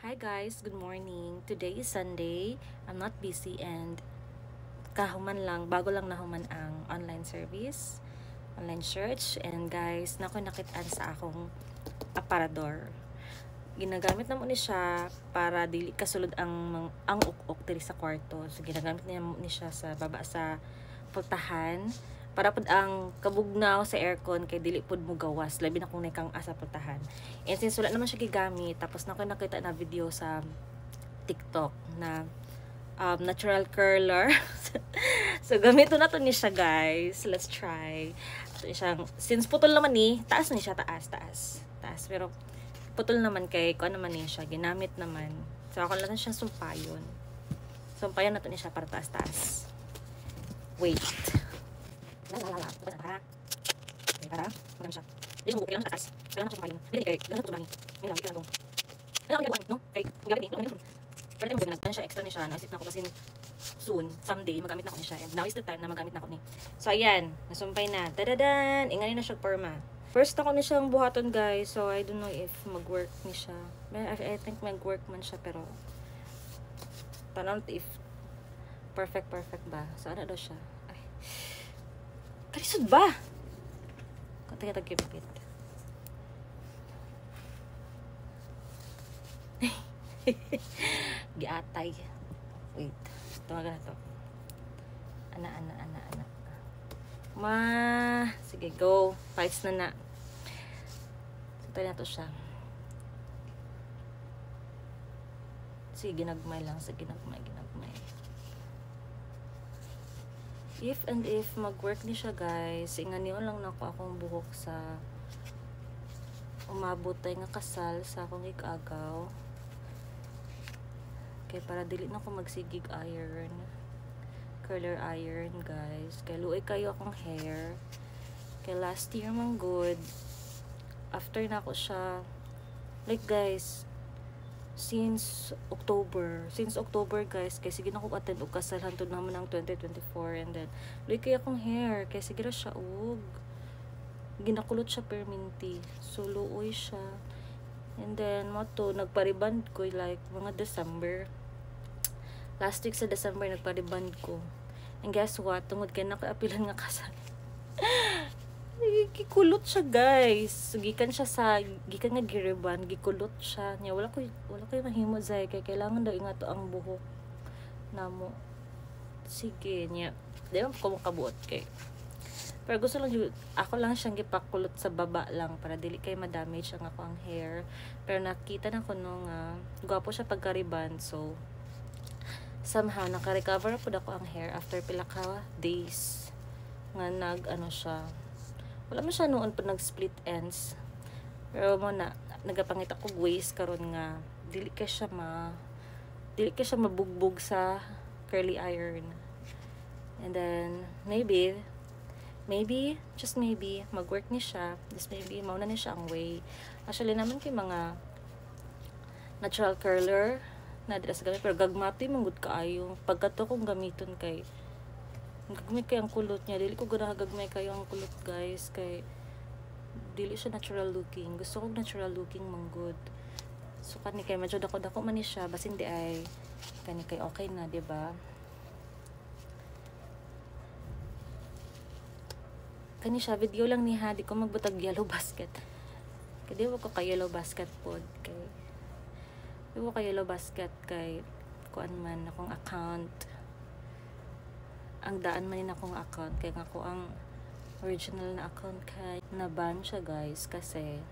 Hi guys, good morning. Today is Sunday. I'm not busy and kahuman lang, bago lang nahuman ang online service, online search. And guys, nakitaan sa akong aparador. Ginagamit na mo ni siya para dili kasulod ang uk-uk diri sa kwarto. So ginagamit niya mo ni siya sa baba sa pultahan para pud ang kabugnaw sa aircon kay dili pud mo gawas labi na kung naikang asa pultahan. And since wala naman siya gigamit, tapos nakita na video sa TikTok na natural curler. So gamito na to ni siya guys. Let's try. Ito siyang, since putol naman ni, taas ni siya, taas. Pero putol naman kay ko naman ni siya, ginamit naman. So ako lang siya sumpayon. Sumpayon na to ni siya para taas. Wait. Para maganda siya. Hindi siya mabukay lang sa taas. Kailangan siya sumpayon. Hindi kay, gano'n sa tubangi. May lang, kailangan ko. Kailangan ko no? Kay, magamit ni, pero tayo magamit siya, extra ni siya. Naisip na ako kasi soon, someday, magamit na ako ni siya. And now is the time na magamit na ako ni. So, ayan. Nasumpay na. Tadadan! Ingani na siya perma. First ako ni siyang buhaton, guys. So, I don't know if mag-work ni siya. I think mag-work man siya, pero tanong if perfect ba. So, ano daw siya? Ay. Kalisod ba? Kata kita gipit. Giatay. Wait. Tumaga na to. Ana. Sige, go. Fights na. Sintay na to siya. Sige, ginagmay lang. Sige, ginagmay. If mag-work ni siya, guys, inganiyon lang nako akong buhok sa umabot tay nga kasal sa akong igagaw. Kay para dili na ko magsigig iron. Curler iron, guys. Kay luoy kayo akong hair. Kay last year man good. After na ko siya, like guys, since October, guys, kay sige na ko attend og kasal hantod naman ang 2024. And then luoy kayo akong hair. Kay sige ra siya og ginakulot siya perminti. So luoy siya. And then mo to nagpariband ko like mga December. Last week sa December nagpariband ko. And guess what? Tungod kay nakaapilan nga kasal. Gikulot siya, guys. Gikan nga giriban, gikulot siya. Nya wala ko mahimo zay kay kailangan daw ingato ang buhok namo. Sige nya. Di ko makabuot kay. Pero gusto lang ako lang siyang gipakulot sa baba lang para dili kay ma-damage ang ako ang hair. Pero nakita na ko nung gwapo siya pagkariban, so somehow naka-recover po ako ang hair after pila ka days nga siya. Wala man siya noon pa nag-split ends. Pero mo na nagapangita ko waist karon nga dili ka siya mabugbog sa curly iron. And then maybe just maybe mag-work ni siya. Just maybe mauna ni siya ang way. Actually naman kay mga natural curler na dira sa gamit, pero gagmatoy manggod kaayo pagkato kong gamiton kay gagmay kay ang kulot niya. Dili ko ganahan gagmay kayo ang kulot, guys, kay dili siya natural looking. Gusto ko natural looking manggod. So kani kay medyo dako man ni siya, basin di ay kani kay okay na, di ba? Kani siya video lang ni ha, di ko magbutag yellow basket. Kay di ko kay yellow basket pod kay yellow basket kay kuan man akong account. Ang daan man akong account kay nga ko ang original na account kay na-ban siya, guys, kasi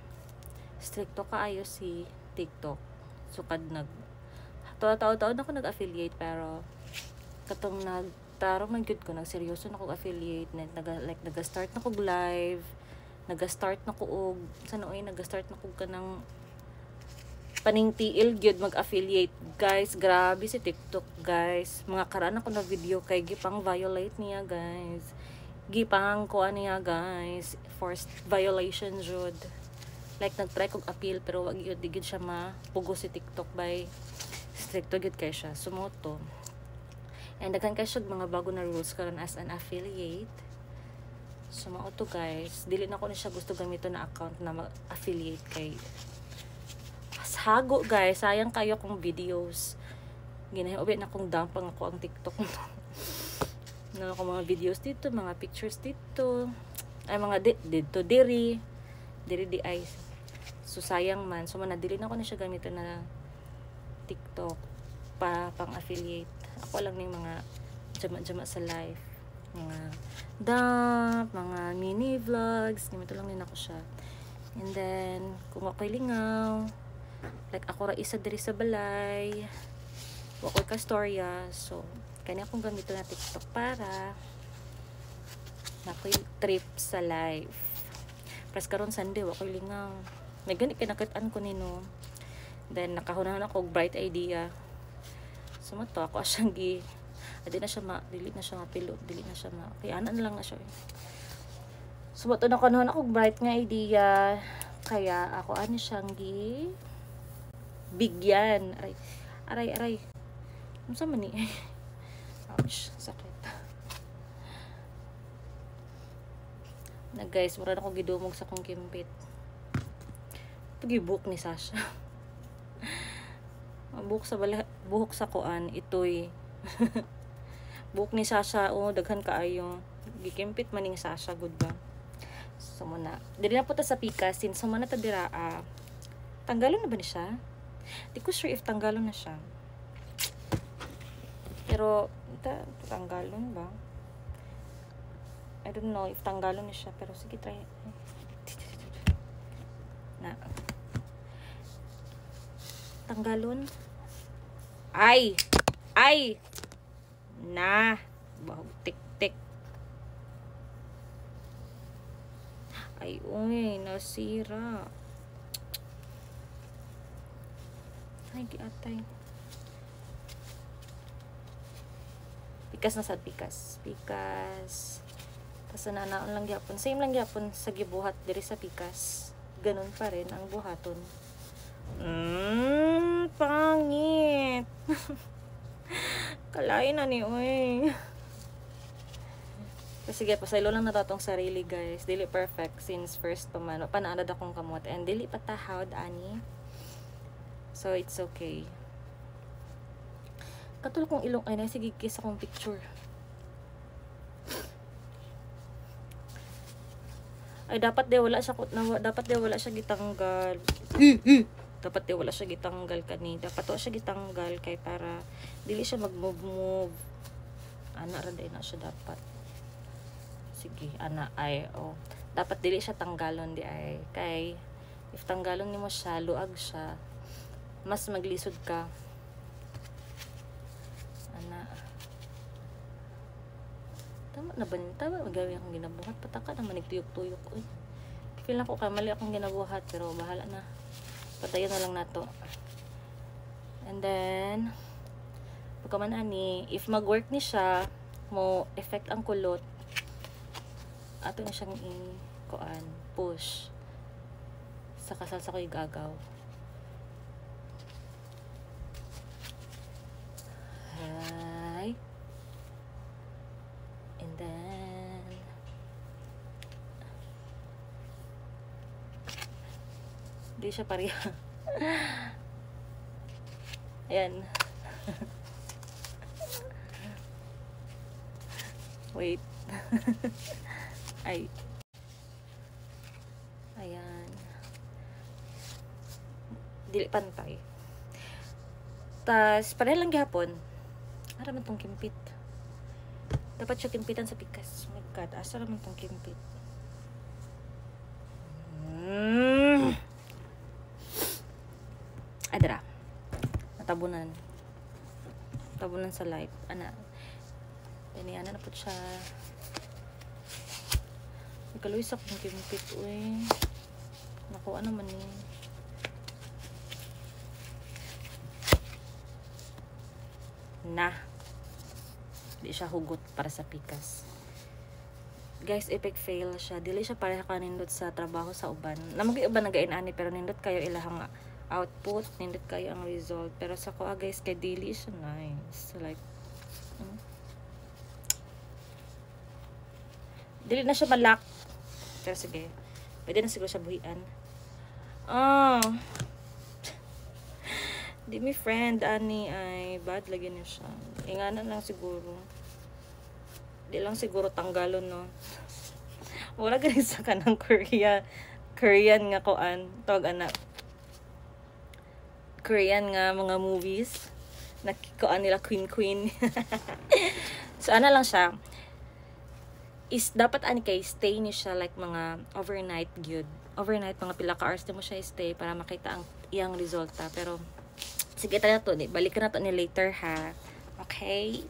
stricto kaayo si TikTok. So kad taon ako nag-affiliate, pero katong nagtarong man gyud ko, nagseryoso na ko affiliate, nag-start na ko live, nag-start na ko og nag-start na ko kanang paning-tiil gyud mag-affiliate, guys. Grabe si TikTok, guys. Mga karaan ako na video kay gipang violate niya, guys. Gipang ko niya, guys. Forced violation jud. Like nagtry kog appeal pero wag gyud digid siya mapugo si TikTok by stricto gyud kay siya. Sumoto. And daghan kay siya mga bago na rules karon as an affiliate. Sumoto, guys. Dili na ko ni siya gusto gamiton na account na mag-affiliate kay hago guys, sayang kayo kung videos. Ginahiubi na kong dampang ako ang TikTok. Na ako mga videos dito, mga pictures dito. Ay mga dito diri di ay. So sayang man. So manadili na ako na siya gamitin na TikTok pang affiliate. Ako lang ng mga jama-jama sa live. Mga dump, mga mini vlogs, ganito lang din ako siya. And then, kung ako'y lingaw, like ako ra isa diri sa balay, ako'y kastorya, so, kanya akong gamito na TikTok para ako'y trip sa live. Pres karon Sunday, ako'y lingaw. May ganit kinakitaan ko nino. Then, nakahunahan ako bright idea. So, mato, ako asyang dili na siya mapilo, dili na siya kaya anan lang na siya. So bato na kanon ako bright nga idea, kaya ako ani siyang bigyan. Aray unsa man ni? Ouch, sakit. Na guys, mura na ako gidumog sa kong kimpit. Pagibuk ni Sasha. Buhok sa kuan itoy. Buhok ni Sasha, daghan kaayo. Gikimpit maning Sasha, good ba? So muna, dili na po ta sa pikas, since sumana ta dira, tanggalon na ba ni siya? Di ko sure if tanggalon na siya. Pero, tanggalon ba? I don't know if tanggalon na siya, pero sige, try. Na. Tanggalon? Ay! Na, bahog tik-tik. Ay, uy, nasira. Ay, giatay. Pikas na sad, pikas. Kasi nanaon lang gyapon. Same lang gyapon sa gibuhat diri sa pikas. Ganun pa rin ang buhaton. Pangit. Kalain na ni uy. Sige, pasaylo lang na tatong sarili guys. Dili perfect since first pamano. Panaanad akong kamot and dili patahawd ani. So it's okay. Katul kong ilong ay na sige kiss akong picture. Ay dapat wala siya gitanggal. Dapat wala siya gitanggal kani. Dapat wala siya gitanggal kay para dili siya mag-move. Ana ra na siya dapat. Sige, ana ay dapat dili siya tanggalon di ay. Kay if tanggalon nimo siya, luag siya. Mas maglisod ka. Ana. Tama na ba? Tama magawin akong ginabuhat. Pataka naman nagtuyok-tuyok. Uy. Feel na ko kay mali akong ginabuhat pero bahala na. Patayon na lang nato. And then pagkaman ani, if mag-work ni siya, mo effect ang kulot. Ato na siyang push. Sa kasal sa ko'y gagaw. Hi. And then di siya pareha. Ayan. Wait. Ay. Ayan. Dili pantay. Tas, pareha lang gihapon. Ara man tong kimpit. Dapat siya kimpitan sa pikas. Oh my God, asa naman tong kimpit. Adra. Natabunan. Tabunan sa live. Ana. Tiniana na po siya. Nagkaluwi sa kong kimpit. Uy. Nakuha naman eh. Na. Di siya hugot para sa pikas. Guys, epic fail siya. Dili siya pareha kanindot sa trabaho sa uban. Namang iba nagain-ani pero nindot kayo ilahang output, nindot kayo ang result. Pero sa ko guys, kay dili siya nice. So, like, dili na siya malak. Pero sige, pwede na siguro siya buhian. Di mi friend, ani ay bad lagi niya siya. Inganan lang siguro. Di lang siguro tanggalon, no? Wala ganun sa kanang Korean nga koan. Tawag anak. Korean nga mga movies. Nakikuan nila queen. So, ano lang siya. Is dapat ani kay stay ni siya like mga overnight gyud. Overnight, mga pila ka hours mo siya stay para makita ang iyang resulta. Pero, sige tayo na to. Balikan na to ni later, ha? Okay?